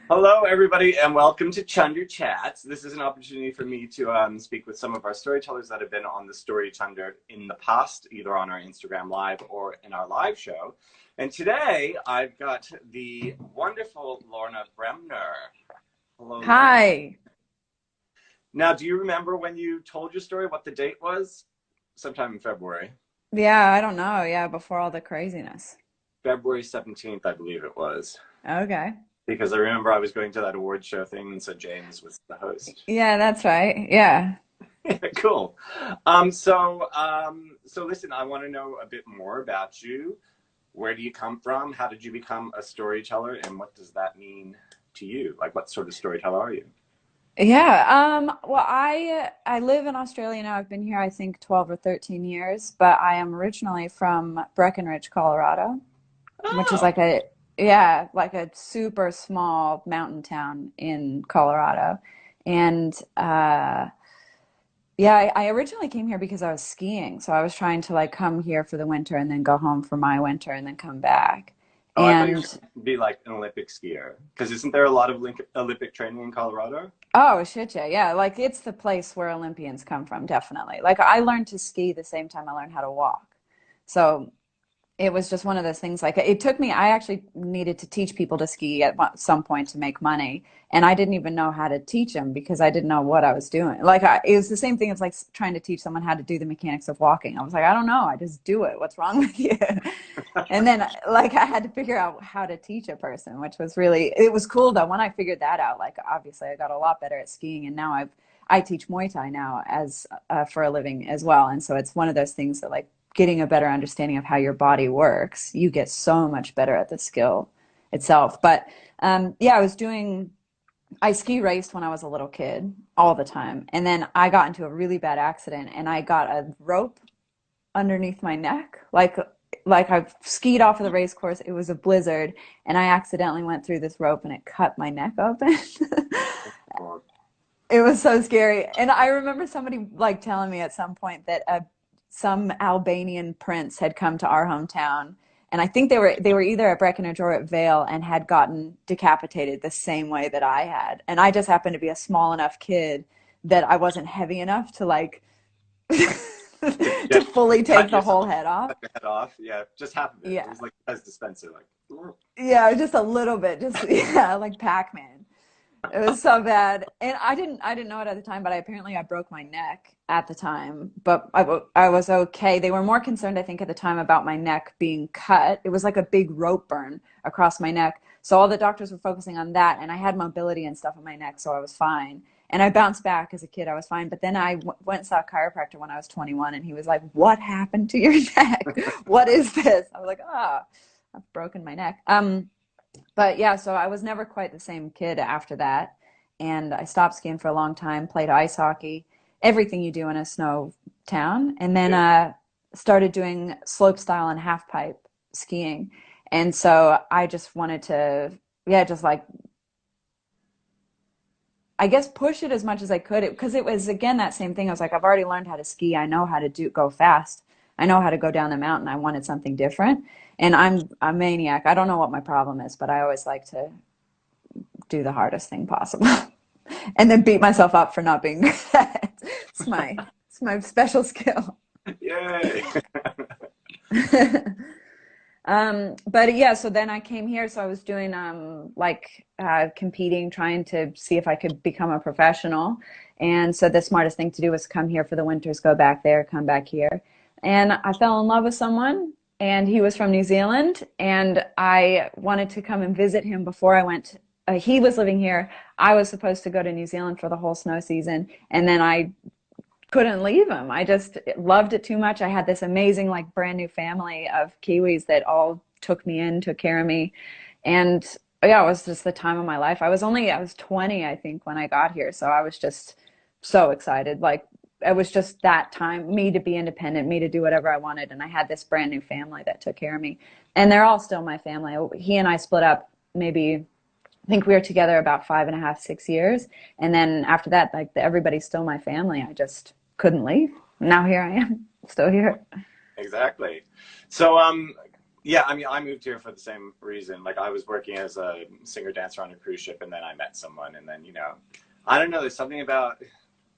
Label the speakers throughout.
Speaker 1: Hello, everybody, and welcome to Chunder Chats. This is an opportunity for me to speak with some of our storytellers that have been on the Story Chunder in the past, either on our Instagram Live or in our live show. And today, I've got the wonderful Lorna Bremner. Hello, Lorna.
Speaker 2: Hi.
Speaker 1: Now, do you remember when you told your story, what the date was? Sometime in February.
Speaker 2: Yeah, I don't know. Yeah, before all the craziness.
Speaker 1: February 17th, I believe it was.
Speaker 2: Okay.
Speaker 1: Because I remember I was going to that award show thing, and so James was the host.
Speaker 2: Yeah, that's right. Yeah.
Speaker 1: Cool. So listen, I want to know a bit more about you. Where do you come from? How did you become a storyteller? And what does that mean to you? Like, what sort of storyteller are you?
Speaker 2: Yeah. Well, I live in Australia now. I've been here, I think, 12 or 13 years, but I am originally from Breckenridge, Colorado, which is
Speaker 1: Oh,
Speaker 2: like a yeah, like a super small mountain town in Colorado. And yeah, I originally came here because I was skiing. So I was trying to like come here for the winter and then go home for my winter and then come back.
Speaker 1: oh, I thought you were
Speaker 2: And
Speaker 1: going to be like an Olympic skier. Because isn't there a lot of Olympic training in Colorado?
Speaker 2: oh shit, yeah, yeah. Like it's the place where Olympians come from, definitely. Like I learned to ski the same time I learned how to walk. So it was just one of those things. Like it took me, I actually needed to teach people to ski at some point to make money. And I didn't even know how to teach them because I didn't know what I was doing. It was the same thing as like trying to teach someone how to do the mechanics of walking. I was like, I don't know. I just do it. What's wrong with you? And then like I had to figure out how to teach a person, which was really, it was cool though. When I figured that out, like obviously I got a lot better at skiing and now I teach Muay Thai now as for a living as well. And so it's one of those things that like getting a better understanding of how your body works, you get so much better at the skill itself. But yeah, I ski raced when I was a little kid all the time. And then I got into a really bad accident and I got a rope underneath my neck. Like I skied off of the race course. It was a blizzard and I accidentally went through this rope and it cut my neck open.
Speaker 1: Or,
Speaker 2: It was so scary. And I remember somebody like telling me at some point that some Albanian prince had come to our hometown. And I think they were either at Breckenridge or at Vale and had gotten decapitated the same way that I had. And I just happened to be a small enough kid that I wasn't heavy enough to like
Speaker 1: to
Speaker 2: to
Speaker 1: get
Speaker 2: fully take
Speaker 1: cut
Speaker 2: the
Speaker 1: yourself,
Speaker 2: whole head off.
Speaker 1: cut your head off. Yeah, just half of it. It
Speaker 2: Yeah.
Speaker 1: was like as dispenser, like.
Speaker 2: Yeah, just a little bit. Just yeah, like Pac-Man. It was so bad, and I didn't know it at the time, but I broke my neck at the time. But I was okay. They were more concerned, I think, at the time about my neck being cut. It was like a big rope burn across my neck. So all the doctors were focusing on that, and I had mobility and stuff in my neck, so I was fine. And I bounced back as a kid. I was fine. But then went and saw a chiropractor when I was 21, and he was like, "What happened to your neck? What is this?" I was like, "Ah, I've broken my neck." But yeah, so I was never quite the same kid after that. And I stopped skiing for a long time, played ice hockey, everything you do in a snow town. And then
Speaker 1: Yeah.
Speaker 2: started doing slope style and half pipe skiing. And so I just wanted to, yeah, just like, I guess push it as much as I could because it was, again, that same thing. I was like, I've already learned how to ski. I know how to go fast. I know how to go down the mountain. I wanted something different. And I'm a maniac. I don't know what my problem is, but I always like to do the hardest thing possible and then beat myself up for not being good at it. It's my special skill.
Speaker 1: Yay!
Speaker 2: But yeah, so then I came here. So I was doing like competing, trying to see if I could become a professional. And so the smartest thing to do was come here for the winters, go back there, come back here. And I fell in love with someone, and he was from New Zealand, and I wanted to come and visit him before I went. He was living here. I was supposed to go to New Zealand for the whole snow season, and then I couldn't leave him. I just loved it too much. I had this amazing, like, brand new family of Kiwis that all took me in, took care of me. And yeah, it was just the time of my life. I was 20, I think, when I got here. So I was just so excited. Like, it was just that time, me to be independent, me to do whatever I wanted. And I had this brand new family that took care of me. And they're all still my family. He and I split up maybe, I think we were together about 5.5, 6 years. And then after that, like everybody's still my family. I just couldn't leave. Now here I am, still here.
Speaker 1: Exactly. So, Yeah, I mean, I moved here for the same reason. Like, I was working as a singer dancer on a cruise ship, and then I met someone, and then, you know, I don't know. There's something about,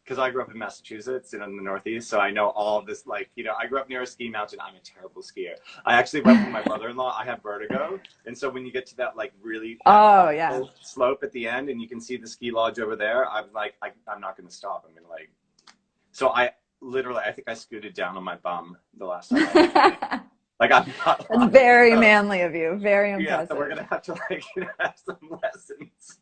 Speaker 1: because I grew up in Massachusetts and in the Northeast, so I know all of this. Like, you know, I grew up near a ski mountain. I'm a terrible skier. I actually went with my brother-in-law. I have vertigo, and so when you get to that like really
Speaker 2: Oh yeah.
Speaker 1: slope at the end, and you can see the ski lodge over there, I'm like, I'm not going to stop. I'm gonna like. So I literally, I think I scooted down on my bum the last time I went. Like, I'm not
Speaker 2: That's
Speaker 1: lying.
Speaker 2: very
Speaker 1: So,
Speaker 2: manly of you. Very
Speaker 1: yeah, so
Speaker 2: impressive.
Speaker 1: we're gonna have to like, you know, have some lessons.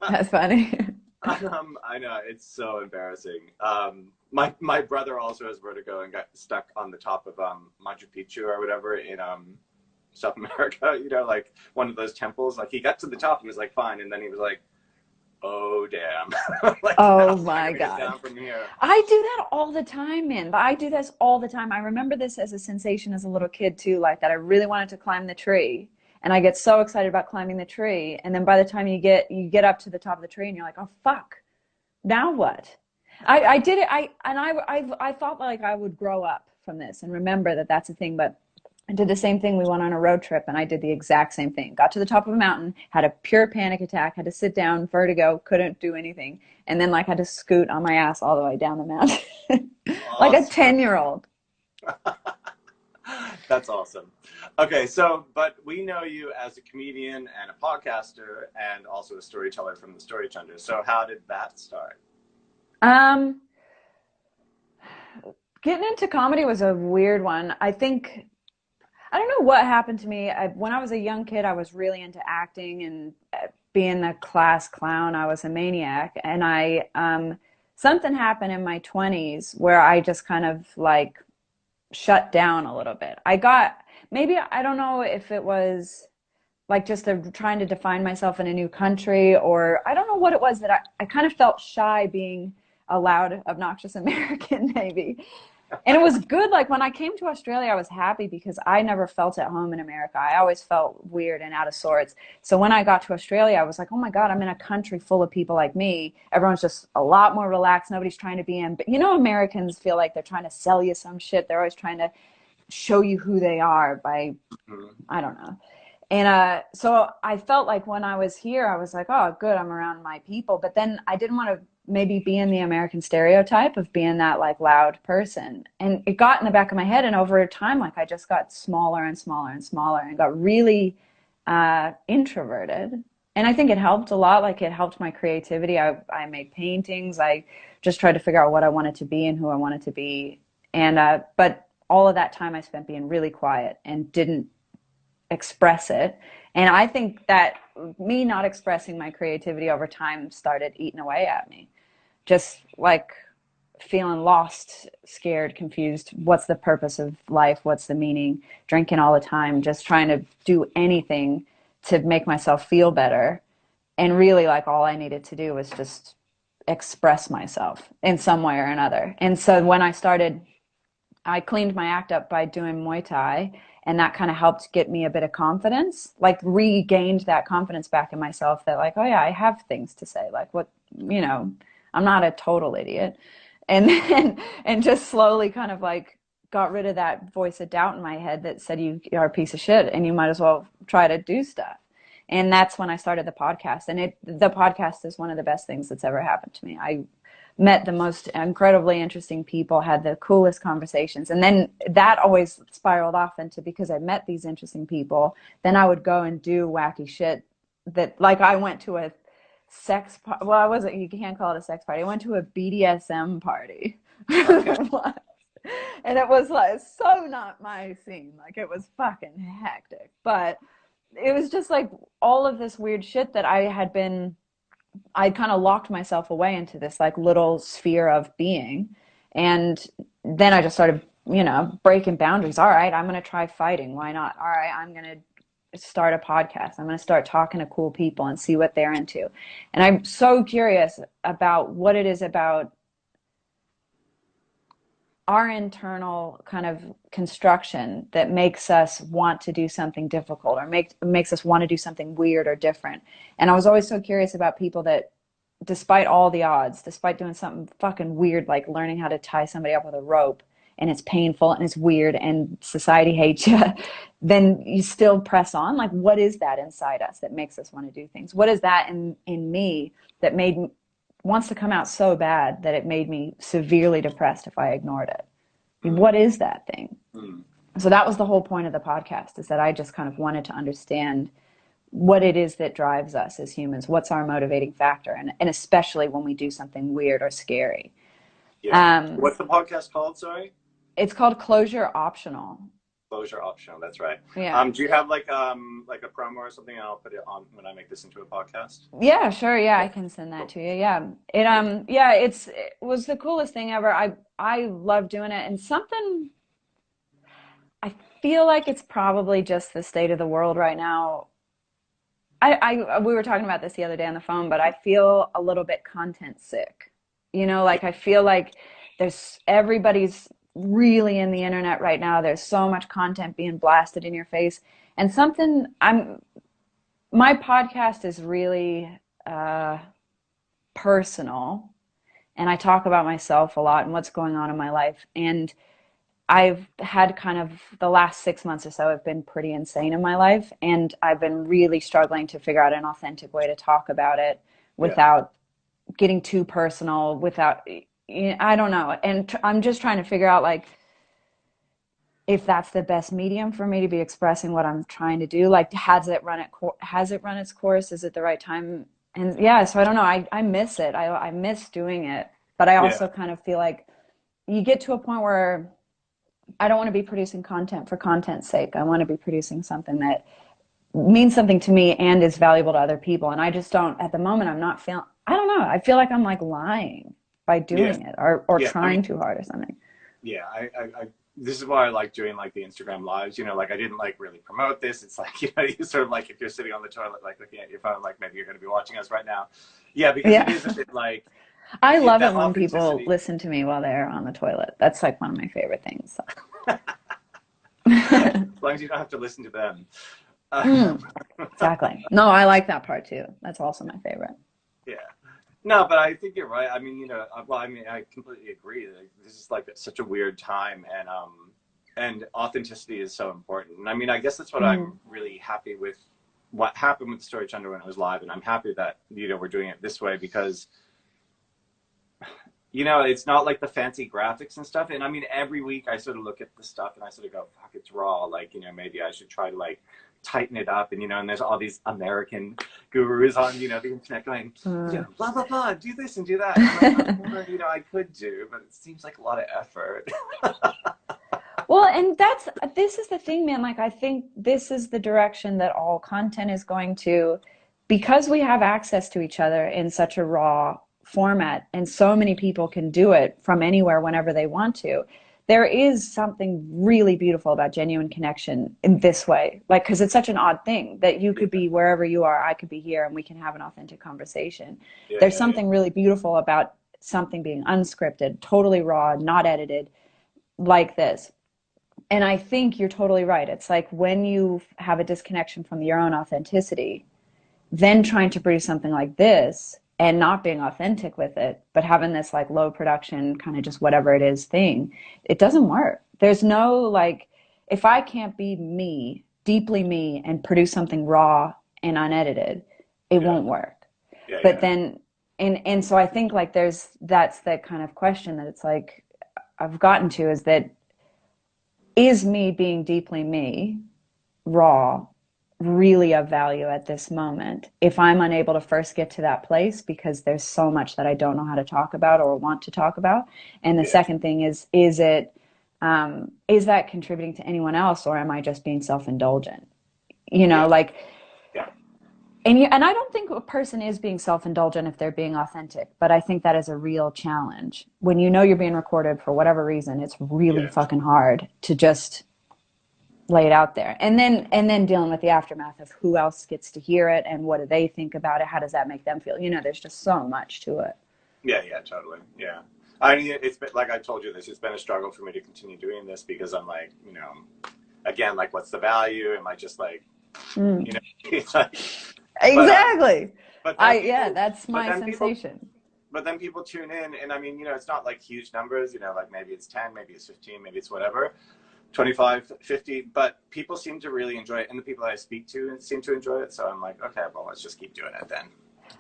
Speaker 2: That's funny.
Speaker 1: I know, it's so embarrassing. My brother also has vertigo and got stuck on the top of Machu Picchu or whatever in South America. You know, like one of those temples. Like he got to the top and was like fine, and then he was like, "Oh damn!" Like, how
Speaker 2: Oh
Speaker 1: am I
Speaker 2: my
Speaker 1: gonna get
Speaker 2: God.
Speaker 1: down from here?
Speaker 2: I do that all the time, man. I do this all the time. I remember this as a sensation as a little kid too, like that I really wanted to climb the tree. And I get so excited about climbing the tree. And then by the time you get up to the top of the tree and you're like, oh fuck, now what? I did it. I thought like I would grow up from this and remember that that's a thing, but I did the same thing. We went on a road trip and I did the exact same thing. Got to the top of a mountain, had a pure panic attack, had to sit down, vertigo, couldn't do anything. And then like had to scoot on my ass all the way down the mountain. Like a
Speaker 1: Awesome.
Speaker 2: 10-year-old.
Speaker 1: That's awesome. Okay, so but we know you as a comedian and a podcaster and also a storyteller from the Story Chunder. So how did that start?
Speaker 2: Um, Getting into comedy was a weird one. I don't know what happened to me. When I was a young kid, I was really into acting and being the class clown. I was a maniac, and something happened in my 20s where I just kind of like shut down a little bit. Maybe, I don't know if it was like just trying to define myself in a new country, or I don't know what it was that I kind of felt shy being a loud, obnoxious American, maybe. And it was good. Like when I came to Australia, I was happy because I never felt at home in America. I always felt weird and out of sorts. So when I got to Australia, I was like, oh my God, I'm in a country full of people like me. Everyone's just a lot more relaxed. Nobody's trying to be in. But you know, Americans feel like they're trying to sell you some shit. They're always trying to show you who they are by,
Speaker 1: Mhm.
Speaker 2: I don't know. And so I felt like when I was here, I was like, oh, good, I'm around my people. But then I didn't want to maybe be in the American stereotype of being that like loud person. And it got in the back of my head. And over time, like I just got smaller and smaller and smaller and got really introverted. And I think it helped a lot. Like it helped my creativity. I made paintings. I just tried to figure out what I wanted to be and who I wanted to be. And but all of that time I spent being really quiet and didn't express it. And I think that me not expressing my creativity over time started eating away at me. Just like feeling lost, scared, confused. What's the purpose of life? What's the meaning? Drinking all the time, just trying to do anything to make myself feel better. And really, like, all I needed to do was just express myself in some way or another. And so when I cleaned my act up by doing Muay Thai, and that kind of helped get me a bit of confidence, like regained that confidence back in myself that like, oh yeah, I have things to say. Like what, you know, I'm not a total idiot. And then, and just slowly kind of like got rid of that voice of doubt in my head that said you are a piece of shit and you might as well try to do stuff. And that's when I started the podcast. And the podcast is one of the best things that's ever happened to me. I met the most incredibly interesting people, had the coolest conversations. And then that always spiraled off into, because I met these interesting people, then I would go and do wacky shit that, like I went to a well, I wasn't, you can't call it a sex party. I went to a BDSM party.
Speaker 1: Okay.
Speaker 2: And it was like so not my scene. Like it was fucking hectic. But it was just like all of this weird shit that I kind of locked myself away into this like little sphere of being. And then I just started, breaking boundaries. All right, I'm going to try fighting. Why not? All right, I'm going to start a podcast. I'm going to start talking to cool people and see what they're into. And I'm so curious about what it is about our internal kind of construction that makes us want to do something difficult or makes us want to do something weird or different. And I was always so curious about people that, despite all the odds, despite doing something fucking weird like learning how to tie somebody up with a rope and it's painful and it's weird and society hates you, then you still press on. Like, what is that inside us that makes us want to do things? What is that in me that wants to come out so bad that it made me severely depressed if I ignored it? What is that thing? So that was the whole point of the podcast, is that I just kind of wanted to understand what it is that drives us as humans. What's our motivating factor? And especially when we do something weird or scary.
Speaker 1: Yeah. What's the podcast called? Sorry.
Speaker 2: It's called Closure Optional.
Speaker 1: Closure Optional. That's right.
Speaker 2: Yeah.
Speaker 1: Do you have like a promo or something? And I'll put it on when I make this into a podcast.
Speaker 2: Yeah, sure. Yeah, I can send that to you. Yeah. It was the coolest thing ever. I love doing it. And something, I feel like it's probably just the state of the world right now. We were talking about this the other day on the phone, but I feel a little bit content sick. You know, like I feel like everybody's really in the internet right now. There's so much content being blasted in your face. And my podcast is really personal, and I talk about myself a lot and what's going on in my life. And I've had kind of the last 6 months or so have been pretty insane in my life, and I've been really struggling to figure out an authentic way to talk about it without getting too personal, I don't know. And I'm just trying to figure out, like, if that's the best medium for me to be expressing what I'm trying to do. Like, has it run its course? Is it the right time? And so I don't know. I miss it. I miss doing it, but I also kind of feel like you get to a point where I don't want to be producing content for content's sake. I want to be producing something that means something to me and is valuable to other people. And I just don't, at the moment, I don't know. I feel like I'm like lying by doing it or trying too hard or something.
Speaker 1: Yeah. This is why I like doing like the Instagram lives, you know, like I didn't like really promote this. It's like, you know, you sort of like, if you're sitting on the toilet, like looking at your phone, like maybe you're going to be watching us right now. Yeah. Because it is a bit like,
Speaker 2: I love it when people listen to me while they're on the toilet. That's like one of my favorite things.
Speaker 1: As long as you don't have to listen to them.
Speaker 2: Exactly. No, I like that part too. That's also my favorite.
Speaker 1: Yeah. No, but I think you're right. I mean, you know, I completely agree. This is like such a weird time, and authenticity is so important. And I mean, I guess that's what I'm really happy with. What happened with Story Chunder when it was live, and I'm happy that, you know, we're doing it this way because, you know, it's not like the fancy graphics and stuff. And I mean, every week I sort of look at the stuff and I sort of go, fuck, it's raw. Like, you know, maybe I should try to like tighten it up. And, you know, and there's all these American gurus on, you know, the internet going, you know, blah, blah, blah, do this and do that. And like, you know, I could do, but it seems like a lot of effort.
Speaker 2: Well, and this is the thing, man. Like, I think this is the direction that all content is going to, because we have access to each other in such a raw format, and so many people can do it from anywhere whenever they want to. There is something really beautiful about genuine connection in this way, like, because it's such an odd thing that you could be wherever you are, I could be here, and we can have an authentic conversation. There's something really beautiful about something being unscripted, totally raw, not edited, like this. And I think you're totally right. It's like when you have a disconnection from your own authenticity, then trying to produce something like this and not being authentic with it, but having this like low production kind of just whatever it is thing, it doesn't work. There's no, like, if I can't be me, deeply me, and produce something raw and unedited, it won't work. But then, and so I think like that's the kind of question that it's like I've gotten to, is that, is me being deeply me, raw, really of value at this moment if I'm unable to first get to that place because there's so much that I don't know how to talk about or want to talk about? And the second thing is that contributing to anyone else, or am I just being self-indulgent? You know, like, and I don't think a person is being self-indulgent if they're being authentic, but I think that is a real challenge. When you know you're being recorded for whatever reason, it's really fucking hard to just lay it out there. And then dealing with the aftermath of who else gets to hear it and what do they think about it? How does that make them feel? You know, there's just so much to it. Yeah,
Speaker 1: totally. Yeah. I mean, it's been, like I told you this, it's been a struggle for me to continue doing this because I'm like, you know, again, like, what's the value? Am I just like, you know, it's like,
Speaker 2: exactly.
Speaker 1: But
Speaker 2: that's my sensation.
Speaker 1: but then people tune in, and I mean, you know, it's not like huge numbers, you know, like maybe it's 10, maybe it's 15, maybe it's whatever, 25, 50, but people seem to really enjoy it, and the people I speak to seem to enjoy it. So I'm like, okay, well, let's just keep doing it then.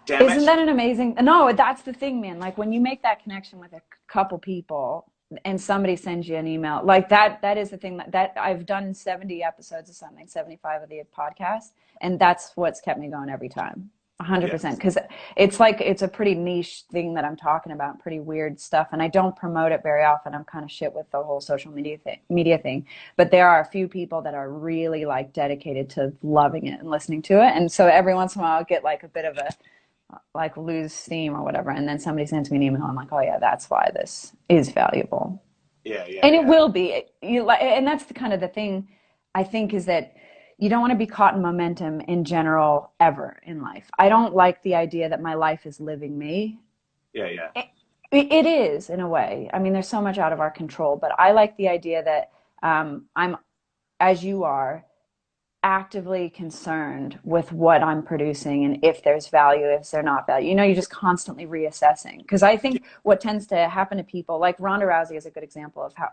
Speaker 1: Damn
Speaker 2: Isn't
Speaker 1: it.
Speaker 2: that an amazing? No, that's the thing, man. Like when you make that connection with a couple people and somebody sends you an email, like that is the thing that I've done 70 episodes of something, 75 of the podcast, and that's what's kept me going every time. 100%, because it's like it's a pretty niche thing that I'm talking about, pretty weird stuff, and I don't promote it very often. I'm kind of shit with the whole social media thing, but there are a few people that are really like dedicated to loving it and listening to it, and so every once in a while I'll get like a bit of a like lose steam or whatever, and then somebody sends me an email. I'm like, oh yeah, that's why this is valuable. And it will be. And that's the kind of the thing I think is that you don't want to be caught in momentum in general ever in life. I don't like the idea that my life is living me. It is in a way. I mean, there's so much out of our control, but I like the idea that I'm, as you are, actively concerned with what I'm producing and if there's value, if there's not value. You know, you're just constantly reassessing. Because I think what tends to happen to people, like Ronda Rousey is a good example of how,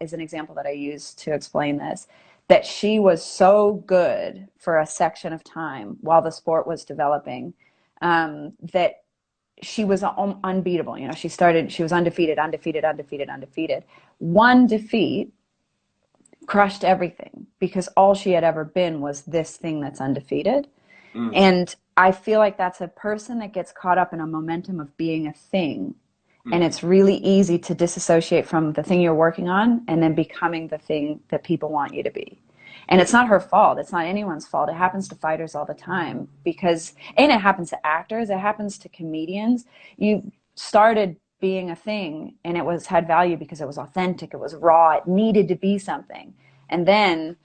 Speaker 2: is an example that I use to explain this, that she was so good for a section of time while the sport was developing, that she was unbeatable. You know, she was undefeated. One defeat crushed everything because all she had ever been was this thing that's undefeated. And I feel like that's a person that gets caught up in a momentum of being a thing. And it's really easy to disassociate from the thing you're working on and then becoming the thing that people want you to be. And it's not her fault. It's not anyone's fault. It happens to fighters all the time and it happens to actors. It happens to comedians. You started being a thing and it had value because it was authentic, it was raw, it needed to be something, and then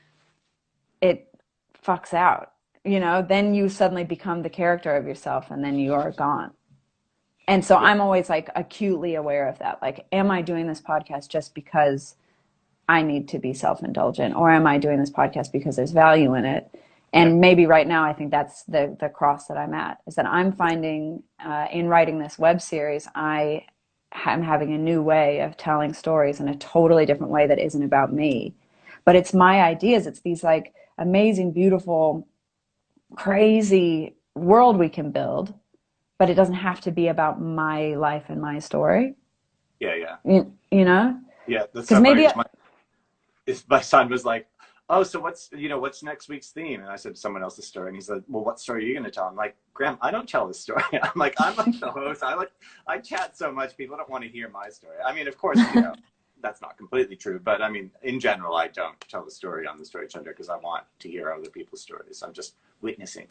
Speaker 2: it fucks out, you know, then you suddenly become the character of yourself and then you are gone. And so I'm always like acutely aware of that, like, am I doing this podcast just because I need to be self-indulgent, or am I doing this podcast because there's value in it? And maybe right now I think that's the cross that I'm at, is that I'm finding in writing this web series, I'm having a new way of telling stories in a totally different way that isn't about me. But it's my ideas. It's these like amazing, beautiful, crazy world we can build, but it doesn't have to be about my life and my story. You know?
Speaker 1: Yeah, that's so maybe my son was like, oh, so what's next week's theme? And I said someone else's story, and he's like, well, what story are you going to tell? I'm like, Graham, I don't tell this story. I'm like the host. I chat so much, people don't want to hear my story. I mean, of course, you know, that's not completely true, but I mean, in general, I don't tell the story on the Story Chunder because I want to hear other people's stories. I'm just witnessing.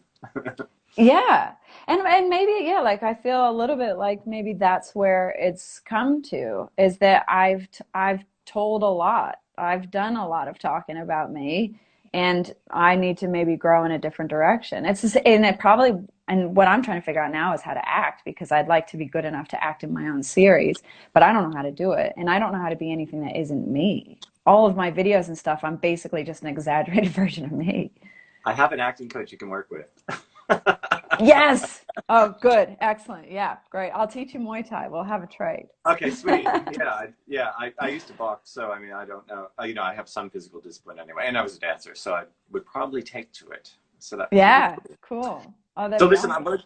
Speaker 2: Yeah. And maybe, like I feel a little bit like maybe that's where it's come to, is that I've told a lot. I've done a lot of talking about me, and I need to maybe grow in a different direction. And what I'm trying to figure out now is how to act, because I'd like to be good enough to act in my own series, but I don't know how to do it. And I don't know how to be anything that isn't me. All of my videos and stuff, I'm basically just an exaggerated version of me.
Speaker 1: I have an acting coach you can work with.
Speaker 2: Yes. Oh, good. Excellent. Yeah, great. I'll teach you Muay Thai. We'll have a trade.
Speaker 1: Okay, sweet. I used to box, so I mean, I don't know. You know, I have some physical discipline anyway, and I was a dancer, so I would probably take to it. So that
Speaker 2: cool. Oh,
Speaker 1: so listen, I want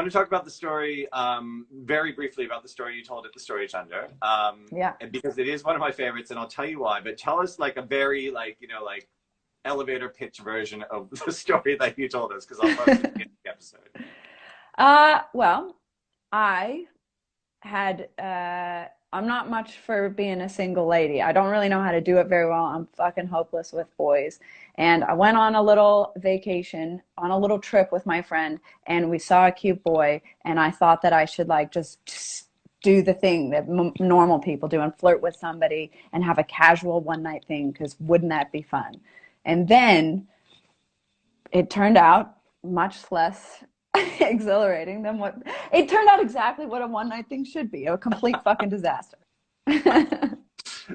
Speaker 1: to talk about the story very briefly, about the story you told at the Story Chunder. Because it is one of my favorites, and I'll tell you why. But tell us like a very elevator pitch version of the story that you told us, because I'll love to get the episode.
Speaker 2: Well, I had I'm not much for being a single lady. I don't really know how to do it very well. I'm fucking hopeless with boys. And I went on a little vacation, on a little trip with my friend, and we saw a cute boy, and I thought that I should like just do the thing that normal people do and flirt with somebody and have a casual one-night thing, because wouldn't that be fun? And then it turned out much less exhilarating than what it turned out, exactly what a one-night thing should be, a complete fucking disaster.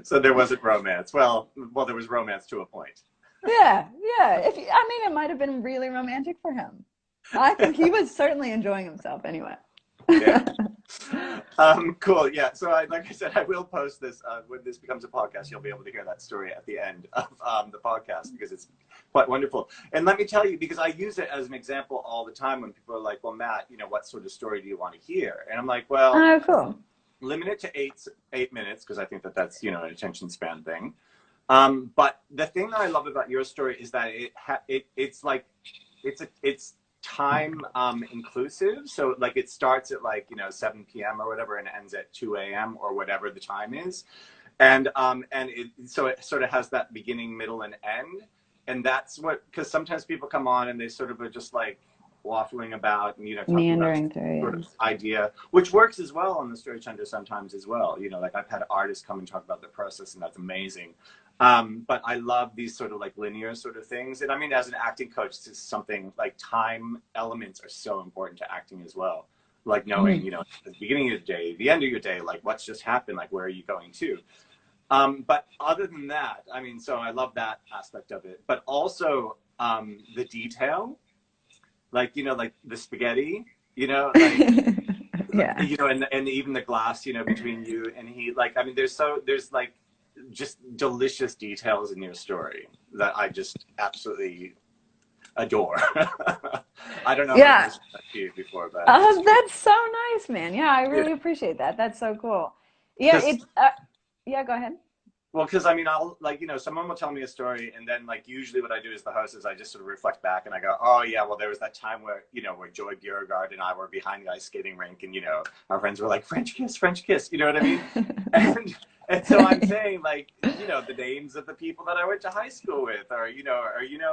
Speaker 1: So there wasn't romance. Well, there was romance to a point.
Speaker 2: Yeah. It might have been really romantic for him. I think he was certainly enjoying himself anyway.
Speaker 1: Yeah. Cool. Yeah. So like I said, I will post this when this becomes a podcast. You'll be able to hear that story at the end of the podcast because it's quite wonderful. And let me tell you, because I use it as an example all the time when people are like, "Well, Matt, you know, what sort of story do you want to hear?" And I'm like, "Well,
Speaker 2: Oh, cool.
Speaker 1: limit it to eight minutes because I think that that's, you know, an attention span thing." But the thing that I love about your story is that it's time inclusive. So like it starts at like, you know, 7 p.m. or whatever and ends at 2 a.m. or whatever the time is. And so it sort of has that beginning, middle, and end. And that's what, because sometimes people come on and they sort of are just like waffling about and, you know, talking about
Speaker 2: Meandering through,
Speaker 1: sort
Speaker 2: yeah.
Speaker 1: of idea, which works as well on the Story Chunder sometimes as well. You know, like I've had artists come and talk about the process and that's amazing. But I love these sort of like linear sort of things. And I mean, as an acting coach, this is something like time elements are so important to acting as well. Like knowing, you know, at the beginning of the day, the end of your day, like what's just happened, like where are you going to? But other than that, I mean, so I love that aspect of it, but also the detail, like, you know, like the spaghetti, you know, like,
Speaker 2: Yeah.
Speaker 1: you know, and even the glass, you know, between you and he, like, I mean, there's like just delicious details in your story that I just absolutely adore. I don't know if I've
Speaker 2: Yeah.
Speaker 1: mentioned that to you before, but
Speaker 2: Oh, that's so nice, man. Yeah, I
Speaker 1: yeah,
Speaker 2: really appreciate that. That's so cool. Yeah,
Speaker 1: because
Speaker 2: it yeah, go ahead.
Speaker 1: well, because I mean, I'll like, you know, someone will tell me a story, and then like usually what I do as the host is I just sort of reflect back and I go, oh yeah, well there was that time where, you know, where Joy Beauregard and I were behind the ice skating rink, and you know, our friends were like French kiss, you know what I mean? And so I'm saying like, you know, the names of the people that I went to high school with, or you know,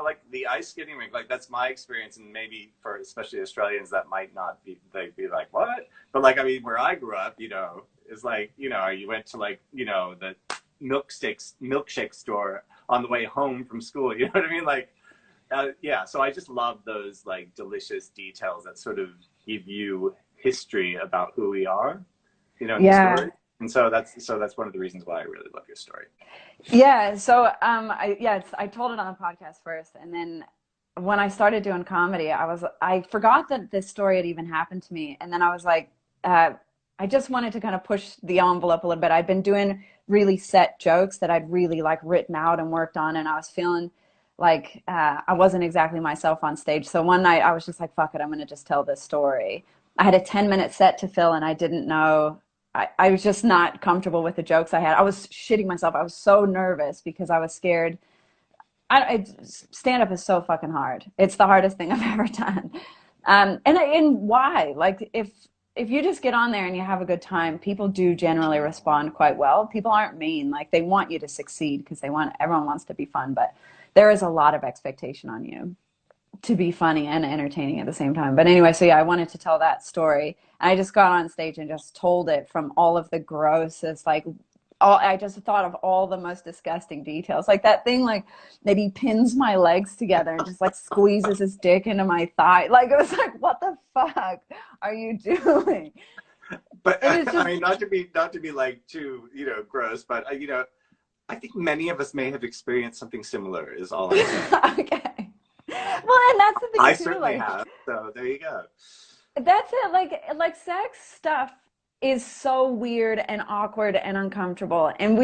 Speaker 1: like the ice skating rink, like that's my experience, and maybe for especially Australians that might not be, they'd be like what? But like, I mean, where I grew up, you know, is like, you know, you went to like, you know, the milkshake store on the way home from school, you know what I mean? Like yeah, so I just love those like delicious details that sort of give you history about who we are, you know, in the
Speaker 2: Yeah.
Speaker 1: story. And so that's one of the reasons why I really love your story.
Speaker 2: Yeah, so I told it on the podcast first, and then when I started doing comedy, I forgot that this story had even happened to me, and then I was like, I just wanted to kind of push the envelope a little bit. I'd been doing really set jokes that I'd really like written out and worked on, and I was feeling like I wasn't exactly myself on stage. So one night I was just like, fuck it, I'm gonna just tell this story. I had a 10-minute set to fill, and I didn't know. I was just not comfortable with the jokes I had. I was shitting myself. I was so nervous because I was scared. Stand up is so fucking hard. It's the hardest thing I've ever done. And why? Like if you just get on there and you have a good time, people do generally respond quite well. People aren't mean. Like they want you to succeed because everyone wants to be fun, but there is a lot of expectation on you to be funny and entertaining at the same time. But anyway, so yeah, I wanted to tell that story. And I just got on stage and just told it from all of the grossest, like I just thought of all the most disgusting details. Like that thing, like that he pins my legs together and just like squeezes his dick into my thigh. Like it was like, what the fuck are you doing?
Speaker 1: But
Speaker 2: And it's
Speaker 1: I
Speaker 2: just
Speaker 1: mean, not to be like too, you know, gross, but you know, I think many of us may have experienced something similar is all I'm saying.
Speaker 2: okay. Well, and that's the
Speaker 1: I
Speaker 2: thing too,
Speaker 1: certainly
Speaker 2: like
Speaker 1: have, so there you go.
Speaker 2: that's it. Like sex stuff is so weird and awkward and uncomfortable. And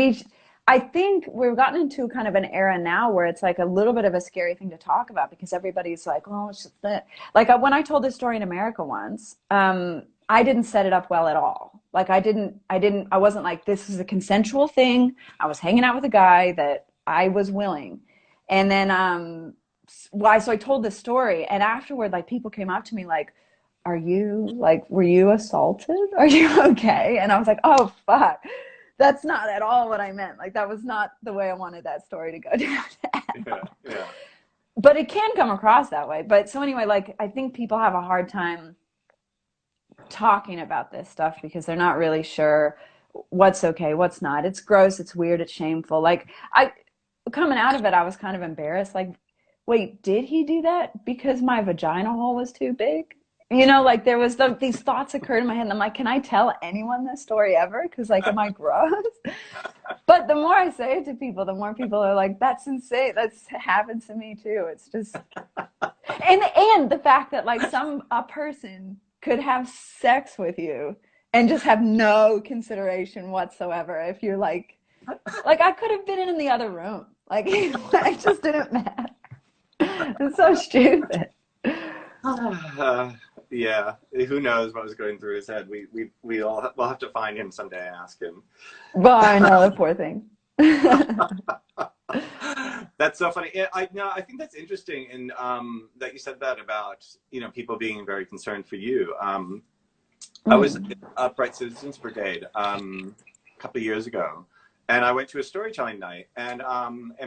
Speaker 2: I think we've gotten into kind of an era now where it's like a little bit of a scary thing to talk about because everybody's like, oh, it's just that. Like when I told this story in America once, I didn't set it up well at all. Like I wasn't like, this is a consensual thing. I was hanging out with a guy that I was willing. And then, so I told this story and afterward, like people came up to me like, were you assaulted? Are you okay? And I was like, oh, fuck. That's not at all what I meant. Like, that was not the way I wanted that story to go down.
Speaker 1: Yeah, yeah.
Speaker 2: But it can come across that way. But so anyway, like, I think people have a hard time talking about this stuff because they're not really sure what's okay, what's not. It's gross, it's weird, it's shameful. Like, coming out of it, I was kind of embarrassed. Like, wait, did he do that because my vagina hole was too big? You know, like there was these thoughts occurred in my head, and I'm like, can I tell anyone this story ever? Because like, am I gross? But the more I say it to people, the more people are like, that's insane. That's happened to me too. It's just, and the fact that like a person could have sex with you and just have no consideration whatsoever if you're like I could have been in the other room. Like, it just didn't matter. It's so stupid.
Speaker 1: Yeah, who knows what was going through his head? We'll have to find him someday and ask him.
Speaker 2: Well, I know, the poor thing.
Speaker 1: That's so funny. I think that's interesting, and that you said that about people being very concerned for you. I was in Upright Citizens Brigade a couple of years ago, and I went to a storytelling night, and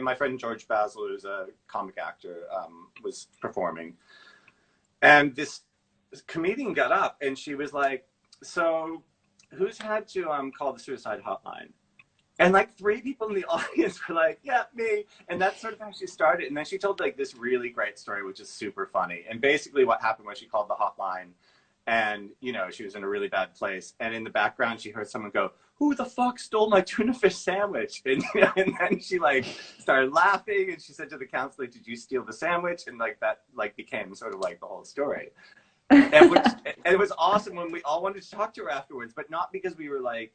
Speaker 1: my friend George Basil, who's a comic actor, was performing, and this comedian got up, and she was like, "So, who's had to call the suicide hotline?" And like 3 people in the audience were like, "Yeah, me." And that's sort of how she started. And then she told like this really great story, which is super funny. And basically what happened was she called the hotline, and she was in a really bad place. And in the background, she heard someone go, "Who the fuck stole my tuna fish sandwich?" And and then she like started laughing, and she said to the counselor, "Did you steal the sandwich?" And like that like became sort of like the whole story. And it was awesome when we all wanted to talk to her afterwards, but not because we were like,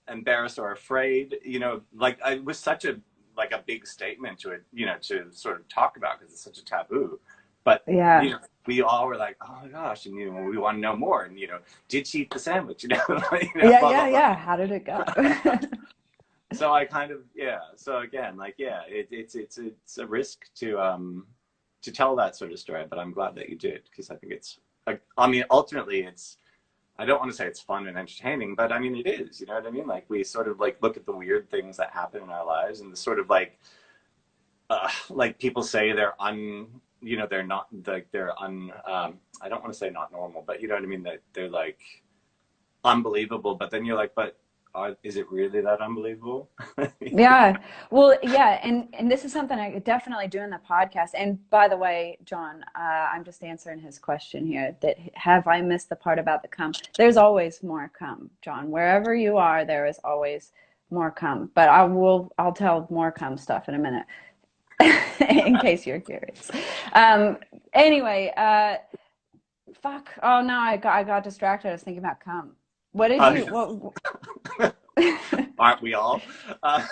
Speaker 1: embarrassed or afraid, like it was such a big statement to it, to sort of talk about because it's such a taboo. But
Speaker 2: Yeah.
Speaker 1: we all were like, "Oh my gosh," and we want to know more. And did she eat the sandwich?
Speaker 2: Yeah,
Speaker 1: blah, blah, blah.
Speaker 2: How did it go?
Speaker 1: So I kind of So again, like it's a risk to tell that sort of story. But I'm glad that you did, because I think it's ultimately it's. I don't want to say it's fun and entertaining, but I mean, it is, you know what I mean? Like we sort of like look at the weird things that happen in our lives, and the sort of like people say they're they're not like I don't want to say not normal, but you know what I mean? That they're like unbelievable, but then you're like, but is it really that unbelievable?
Speaker 2: Yeah. Well, yeah. And this is something I could definitely do in the podcast. And by the way, John, I'm just answering his question here, that have I missed the part about the cum? There's always more cum, John. Wherever you are, there is always more cum. But I'll tell more cum stuff in a minute, in case you're curious. Anyway, fuck. Oh no, I got distracted. I was thinking about cum. What did you? What?
Speaker 1: Aren't we all? I'm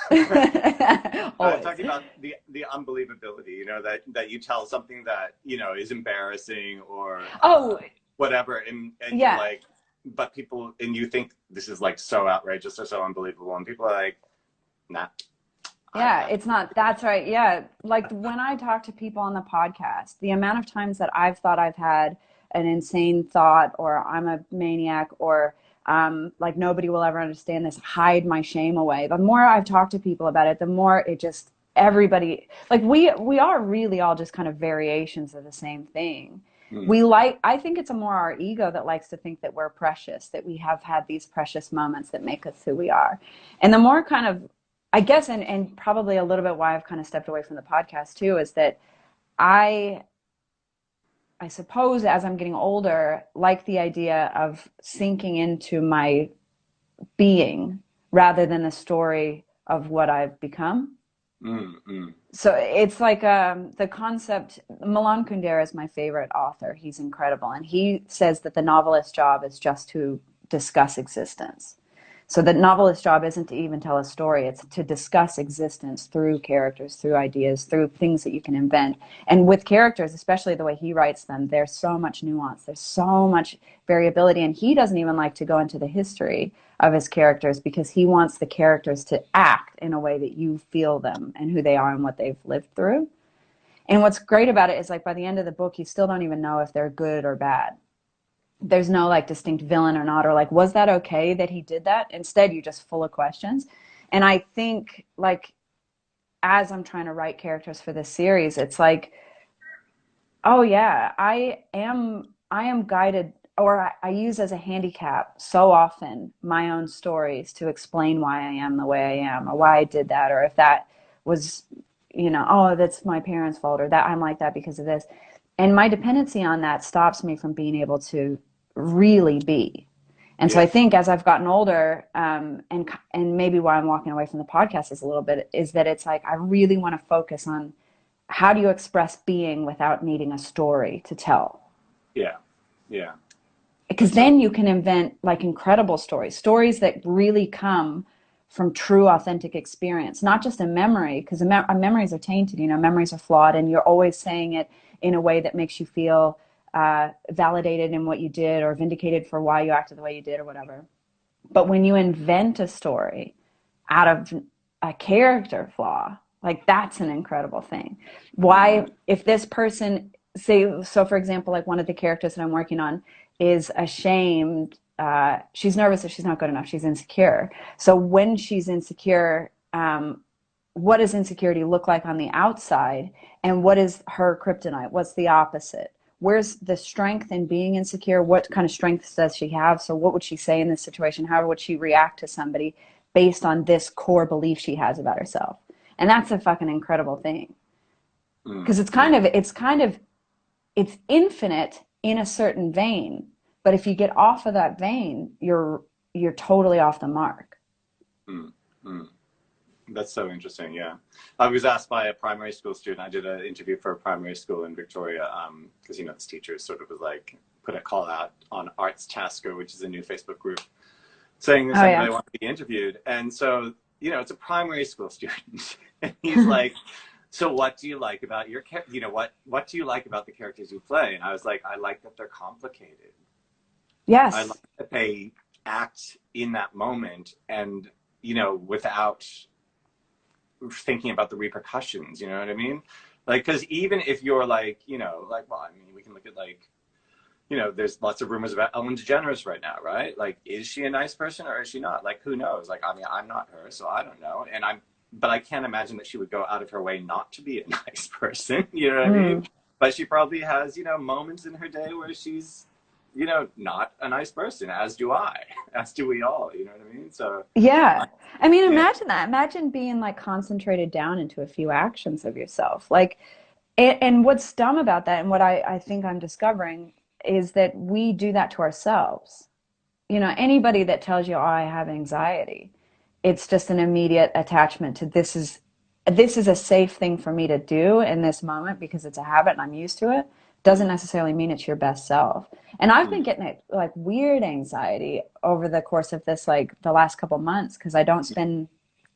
Speaker 1: talking about the unbelievability, that you tell something that is embarrassing or whatever, and you're like, but people, and you think this is like so outrageous or so unbelievable, and people are like, nah.
Speaker 2: Yeah, it's not. That's right. Yeah, like when I talk to people on the podcast, the amount of times that I've thought I've had an insane thought, or I'm a maniac, or like nobody will ever understand this, hide my shame away. The more I've talked to people about it, the more it just, everybody, like we are really all just kind of variations of the same thing. I think it's more our ego that likes to think that we're precious, that we have had these precious moments that make us who we are. And the more kind of, I guess, and probably a little bit why I've kind of stepped away from the podcast too, is that I suppose as I'm getting older, like the idea of sinking into my being rather than the story of what I've become. So it's like the concept, Milan Kundera is my favorite author. He's incredible. And he says that the novelist's job is just to discuss existence. So the novelist's job isn't to even tell a story. It's to discuss existence through characters, through ideas, through things that you can invent. And with characters, especially the way he writes them, there's so much nuance. There's so much variability. And he doesn't even like to go into the history of his characters because he wants the characters to act in a way that you feel them and who they are and what they've lived through. And what's great about it is like by the end of the book, you still don't even know if they're good or bad. There's no like distinct villain or not, or like, was that okay that he did that? Instead, you're just full of questions. And I think like, as I'm trying to write characters for this series, it's like, oh yeah, I am guided, or I use as a handicap so often my own stories to explain why I am the way I am, or why I did that, or if that was, oh, that's my parents' fault, or that I'm like that because of this. And my dependency on that stops me from being able to really be. And so I think as I've gotten older, and maybe why I'm walking away from the podcast is a little bit, is that it's like I really want to focus on how do you express being without needing a story to tell.
Speaker 1: Yeah.
Speaker 2: because then you can invent like incredible stories that really come from true, authentic experience, not just a memory, because our memories are tainted, you know, memories are flawed, and you're always saying it in a way that makes you feel validated in what you did or vindicated for why you acted the way you did or whatever. But when you invent a story out of a character flaw, like that's an incredible thing. Why, if this person, say, so for example, like one of the characters that I'm working on is ashamed, she's nervous that she's not good enough, she's insecure. So when she's insecure, what does insecurity look like on the outside? And what is her kryptonite? What's the opposite? Where's the strength in being insecure? What kind of strengths does she have? So what would she say in this situation? How would she react to somebody based on this core belief she has about herself? And that's a fucking incredible thing. Because it's infinite in a certain vein. But if you get off of that vein, you're totally off the mark.
Speaker 1: That's so interesting. Yeah. I was asked by a primary school student. I did an interview for a primary school in Victoria because, you know, this teacher sort of was like, put a call out on Arts Tasker, which is a new Facebook group, saying that anybody wants to be interviewed. And so, you know, it's a primary school student. And he's like, so what do you like about your, you know, what do you like about the characters you play? And I was like, I like that they're complicated.
Speaker 2: Yes.
Speaker 1: I like that they act in that moment and, you know, without thinking about the repercussions, you know what I mean? Like, because even if you're like, you know, like, well, I mean, we can look at like, you know, there's lots of rumors about Ellen DeGeneres right now, right? Like, is she a nice person or is she not? Like, who knows? Like, I mean, I'm not her, so I don't know. But I can't imagine that she would go out of her way not to be a nice person, you know what I mean? But she probably has, you know, moments in her day where she's, you know, not a nice person, as do I, as do we all, you know what I mean? So
Speaker 2: yeah, I mean, imagine that. Imagine being like concentrated down into a few actions of yourself. Like, and what's dumb about that, and what I think I'm discovering, is that we do that to ourselves. You know, anybody that tells you, oh, I have anxiety, it's just an immediate attachment to this is a safe thing for me to do in this moment because it's a habit and I'm used to it. Doesn't necessarily mean it's your best self. And I've been getting like weird anxiety over the course of this, like the last couple months, because I don't spend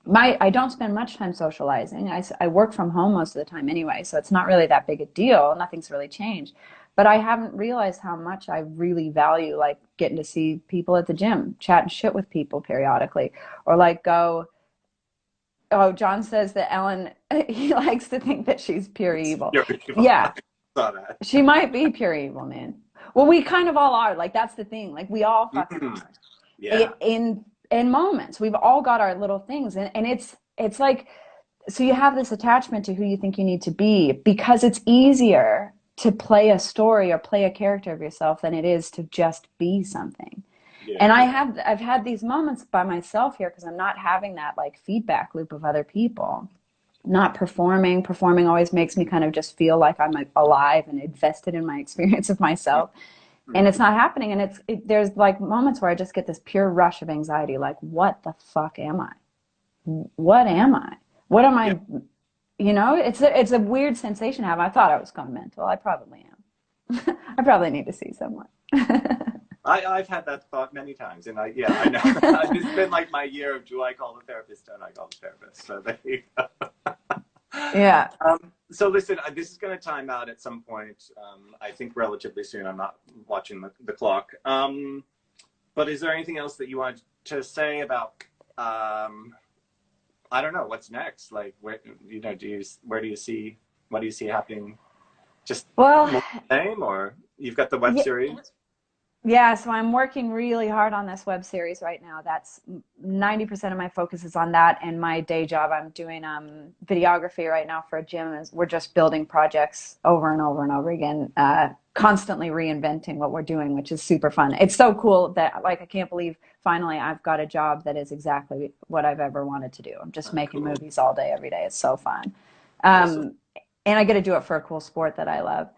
Speaker 2: much time socializing. I work from home most of the time anyway, so it's not really that big a deal. Nothing's really changed. But I haven't realized how much I really value like getting to see people at the gym, chat and shit with people periodically, or like go. Oh, John says that Ellen, he likes to think that she's pure evil.
Speaker 1: pure evil.
Speaker 2: Yeah.
Speaker 1: Saw that.
Speaker 2: She might be pure evil, man. Well, we kind of all are. Like, that's the thing. Like, we all fucking are.
Speaker 1: Yeah.
Speaker 2: In moments, we've all got our little things, and it's like, so you have this attachment to who you think you need to be because it's easier to play a story or play a character of yourself than it is to just be something. Yeah. And I've had these moments by myself here because I'm not having that like feedback loop of other people. Not performing always makes me kind of just feel like I'm like alive and invested in my experience of myself, and it's not happening. And there's like moments where I just get this pure rush of anxiety, like, what the fuck am I? What am I? What am I? You know, it's a weird sensation to have. I thought I was going mental. I probably am. I probably need to see someone.
Speaker 1: I've had that thought many times, and I know. It's been like my year of do I call the therapist, don't I call the therapist? So there you go.
Speaker 2: Yeah.
Speaker 1: So listen, this is going to time out at some point. I think relatively soon. I'm not watching the clock. But is there anything else that you want to say about? I don't know what's next. Like, where do you see happening? Just more same, or you've got the web series.
Speaker 2: Yeah, so I'm working really hard on this web series right now. That's 90% of my focus is on that, and my day job, I'm doing videography right now for a gym. We're just building projects over and over and over again, constantly reinventing what we're doing, which is super fun. It's so cool that like I can't believe finally I've got a job that is exactly what I've ever wanted to do. I'm just making movies all day, every day. It's so fun, awesome. And I get to do it for a cool sport that I love.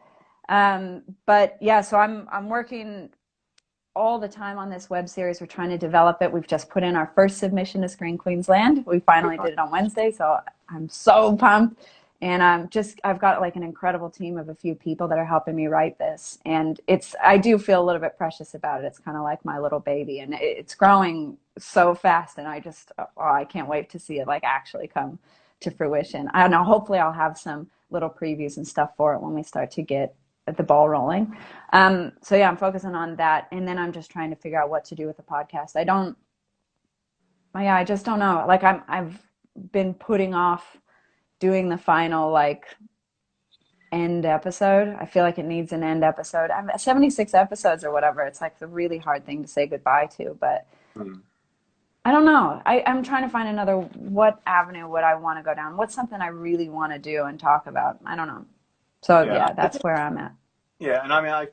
Speaker 2: But yeah, so I'm working all the time on this web series. We're trying to develop it. We've just put in our first submission to Screen Queensland. We finally did it on Wednesday, so I'm so pumped. And I've got like an incredible team of a few people that are helping me write this. And I do feel a little bit precious about it. It's kind of like my little baby, and it's growing so fast. And I can't wait to see it like actually come to fruition. I don't know. Hopefully I'll have some little previews and stuff for it when we start to get the ball rolling. So yeah, I'm focusing on that. And then I'm just trying to figure out what to do with the podcast. I just don't know. Like I've been putting off doing the final like end episode. I feel like it needs an end episode. I'm 76 episodes or whatever. It's like the really hard thing to say goodbye to, but I don't know. I'm trying to find what avenue would I want to go down? What's something I really want to do and talk about? I don't know. So yeah, that's where I'm at.
Speaker 1: Yeah, and I mean,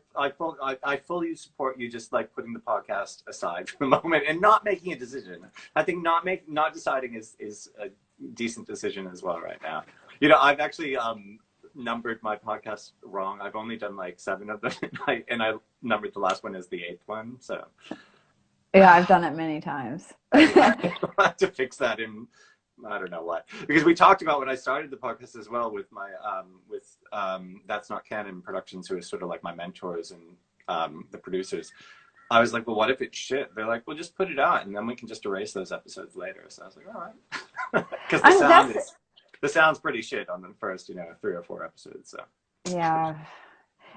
Speaker 1: I fully support you just like putting the podcast aside for the moment and not making a decision. I think not deciding is a decent decision as well right now. You know, I've actually numbered my podcast wrong. I've only done like 7 of them, and I numbered the last one as the 8th one. So
Speaker 2: yeah, I've done it many times.
Speaker 1: I have to fix that in. I don't know what, because we talked about when I started the podcast as well with my That's Not Canon Productions, who is sort of like my mentors and the producers. I was like, well, what if it's shit? They're like, well, just put it out and then we can just erase those episodes later. So I was like, all right, because the sound's pretty shit on the first 3 or 4 episodes. So
Speaker 2: yeah.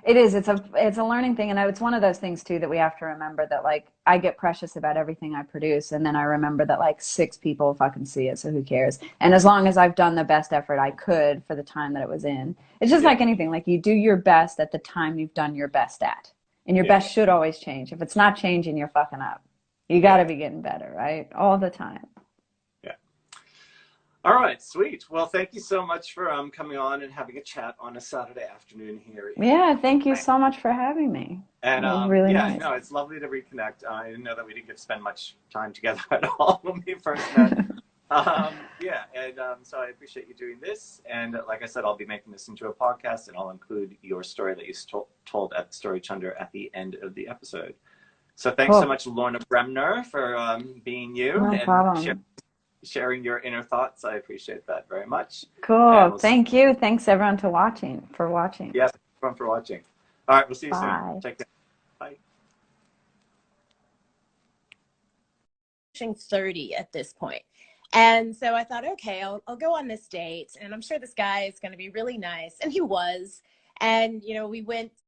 Speaker 2: It is. It's a learning thing, and it's one of those things too that we have to remember that like I get precious about everything I produce, and then I remember that like 6 people fucking see it, so who cares? And as long as I've done the best effort I could for the time that it was in, it's just like anything. Like you do your best at the time you've done your best at, and your best should always change. If it's not changing, you're fucking up. You got to be getting better, right? All the time.
Speaker 1: All right, sweet. Well, thank you so much for coming on and having a chat on a Saturday afternoon here.
Speaker 2: Yeah, thank you so much for having me.
Speaker 1: And
Speaker 2: it was really nice.
Speaker 1: No, it's lovely to reconnect. I didn't know that we didn't get to spend much time together at all when we first met. So I appreciate you doing this. And like I said, I'll be making this into a podcast, and I'll include your story that you told at Story Chunder at the end of the episode. So thanks so much, Lorna Bremner, for being you.
Speaker 2: No problem.
Speaker 1: Sharing your inner thoughts. I appreciate that very much.
Speaker 2: Cool. Thank you. Thanks everyone for watching.
Speaker 1: Yes, everyone for watching. All right, we'll see you soon. Take care. Bye.
Speaker 3: Pushing 30 at this point. And so I thought, okay, I'll go on this date, and I'm sure this guy is going to be really nice. And he was. And, we went